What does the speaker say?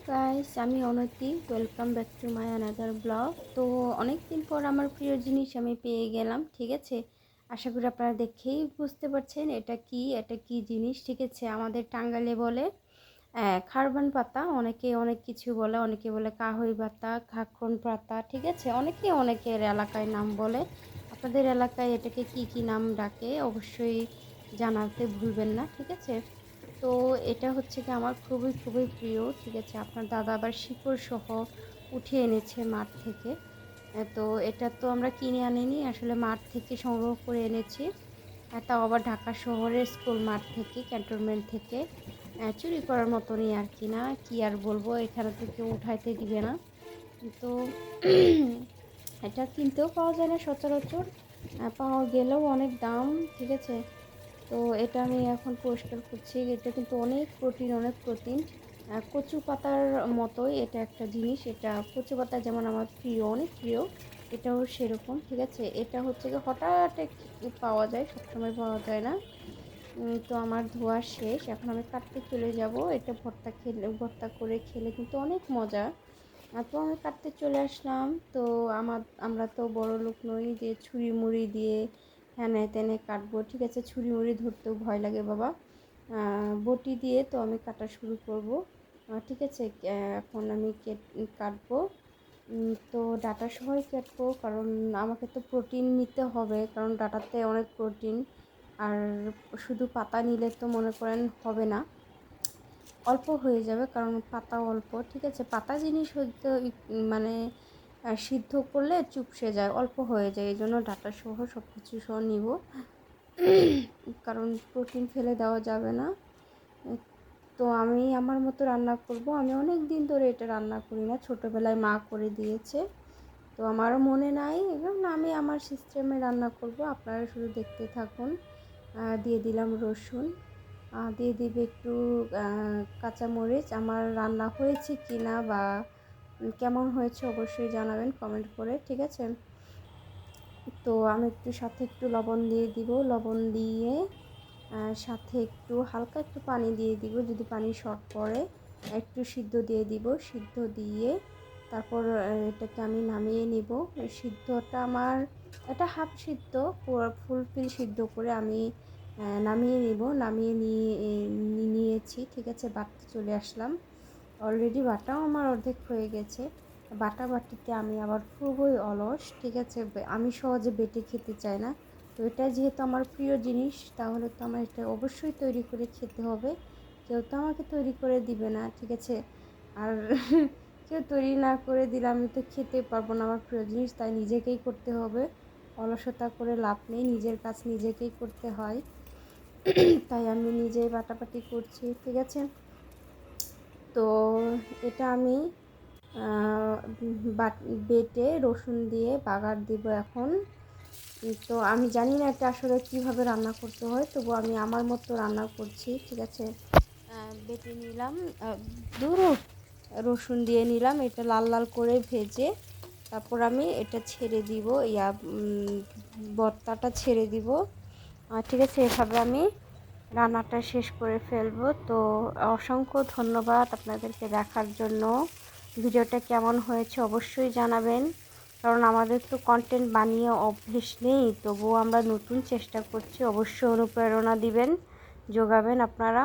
Guys, আমি অনতি। Welcome back to my another blog. তো অনেক দিন পর আমার প্রিয় জিনিস আমি পেয়ে গেলাম, ঠিক আছে। আশা করি আপনারা দেখেই বুঝতে পারছেন এটা কি জিনিস, ঠিক আছে। আমাদের টাঙ্গাইলে বলে খারবান পাতা, অনেকে অনেক কিছু বলে, অনেকে বলে কাহই পাতা, খাকরন পাতা, ঠিক আছে। অনেকের এলাকায় নাম বলে। আপনাদের এলাকায় এটাকে কি নাম ডাকে অবশ্যই জানাতে ভুলবেন না, ঠিক আছে। তো এটা হচ্ছে কি আমার খুবই প্রিয়, ঠিক আছে। আপনার দাদা আবার শিকড় সহ উঠে এনেছে মাঠ থেকে। তো এটা তো আমরা কিনে আনিনি, আসলে মাঠ থেকে সংগ্রহ করে এনেছি। তাও আবার ঢাকা শহরের স্কুল মাঠ থেকে, ক্যান্টনমেন্ট থেকে। চুরি করার মতনই আর কি, না কি আর বলবো, এখানে তো কেউ উঠাইতে দিবে না। তো এটা কিনতেও পাওয়া যায় না সচরাচর, পাওয়া গেলেও অনেক দাম, ঠিক আছে। তো এটা আমি এখন পরিষ্কার করছি। এটা কিন্তু অনেক প্রোটিন। কচু পাতার মতোই এটা একটা জিনিস। এটা কচু পাতা যেমন আমার প্রিয়, অনেক প্রিয়, এটাও সেরকম, ঠিক আছে। এটা হচ্ছে কি হঠাৎ পাওয়া যায়, সবসময় পাওয়া যায় না। তো আমার ধোয়া শেষ, এখন আমি কাটতে চলে যাব। এটা ভর্তা করে খেলে কিন্তু অনেক মজা। তো আমি কাটতে চলে আসলাম। তো আমরা তো বড় লোক নই যে ছুরি মুড়ি দিয়ে হ্যানে ত্যানে কাটবো, ঠিক আছে। ছুরি মুড়ি ধরতেও ভয় লাগে বাবা। বটি দিয়ে তো আমি কাটা শুরু করব, ঠিক আছে। এখন আমি কাটবো। তো ডাটা সহই কাটবো, কারণ আমাকে তো প্রোটিন নিতে হবে, কারণ ডাটাতে অনেক প্রোটিন। আর শুধু পাতা নিলে তো মনে করেন হবে না, অল্প হয়ে যাবে, কারণ পাতা অল্প, ঠিক আছে। পাতা জিনিস হয়তো মানে সিদ্ধ করলে চুপসে যায়, অল্প হয়ে যায়, এই জন্য ডাটা সহ সব কিছু সহ নিব। কারণ প্রোটিন ফেলে দেওয়া যাবে না। তো আমি আমার মতো রান্না করব। আমি অনেক দিন ধরে এটা রান্না করি না, ছোটোবেলায় মা করে দিয়েছে, তো আমারও মনে নাই। এবং আমি আমার সিস্টেমে রান্না করব, আপনারা শুধু দেখতে থাকুন। দিয়ে দিলাম রসুন, দিয়ে দিবে একটু কাঁচামরিচ। আমার রান্না হয়েছে কি না বা কেমন হয়েছে অবশ্যই জানাবেন কমেন্ট করে, ঠিক আছে। তো আমি সাথে একটু লবণ দিয়ে দিব, লবণ দিয়ে সাথে একটু হালকা একটু পানি দিয়ে দিব, যদি পানি শর্ট পড়ে একটু সিদ্ধ দিয়ে দিব। সিদ্ধ দিয়ে তারপর এটাকে আমি নামিয়ে নিব। সিদ্ধটা আমার এটা হাফ সিদ্ধ, পুরো ফুলফিল সিদ্ধ করে আমি নামিয়ে নিব। নামিয়ে নিয়েছি, ঠিক আছে। বাটতে চলে আসলাম, অলরেডি বাটাও আমার অর্ধেক হয়ে গেছে। বাটিতে আমি আবার খুবই অলস, ঠিক আছে। আমি সহজে বেটে খেতে চাই না। তো এটা যেহেতু আমার প্রিয় জিনিস, তাহলে তো আমার এটা অবশ্যই তৈরি করে খেতে হবে। কেউ তো আমাকে তৈরি করে দিবে না, ঠিক আছে। আর কেউ তৈরি না করে দিলে আমি তো খেতে পারবো না আমার প্রিয় জিনিস, তাই নিজেকেই করতে হবে। অলসতা করে লাভ নেই, নিজের কাজ নিজেকেই করতে হয়। তাই আমি নিজেই বাটাবাটি করছি, ঠিক আছে। তো এটা আমি বেটে রসুন দিয়ে বাগার দিব এখন। তো আমি জানি না এটা আসলে কিভাবে রান্না করতে হয়, তবু আমি আমার মতো রান্না করছি, ঠিক আছে। বেটে নিলাম, দুরো রসুন দিয়ে নিলাম, এটা লাল লাল করে ভেজে তারপর আমি এটা ছেড়ে দিব, ভর্তাটা ছেড়ে দিব, ঠিক আছে। এভাবে আমি রান্নাটা শেষ করে ফেলবো। তো অসংখ্য ধন্যবাদ আপনাদেরকে দেখার জন্য। ভিডিওটা কেমন হয়েছে অবশ্যই জানাবেন, কারণ আমাদের তো কন্টেন্ট বানিয়ে অভ্যেস নেই, তবুও আমরা নতুন চেষ্টা করছি। অবশ্যই অনুপ্রেরণা দিবেন, যোগাবেন আপনারা।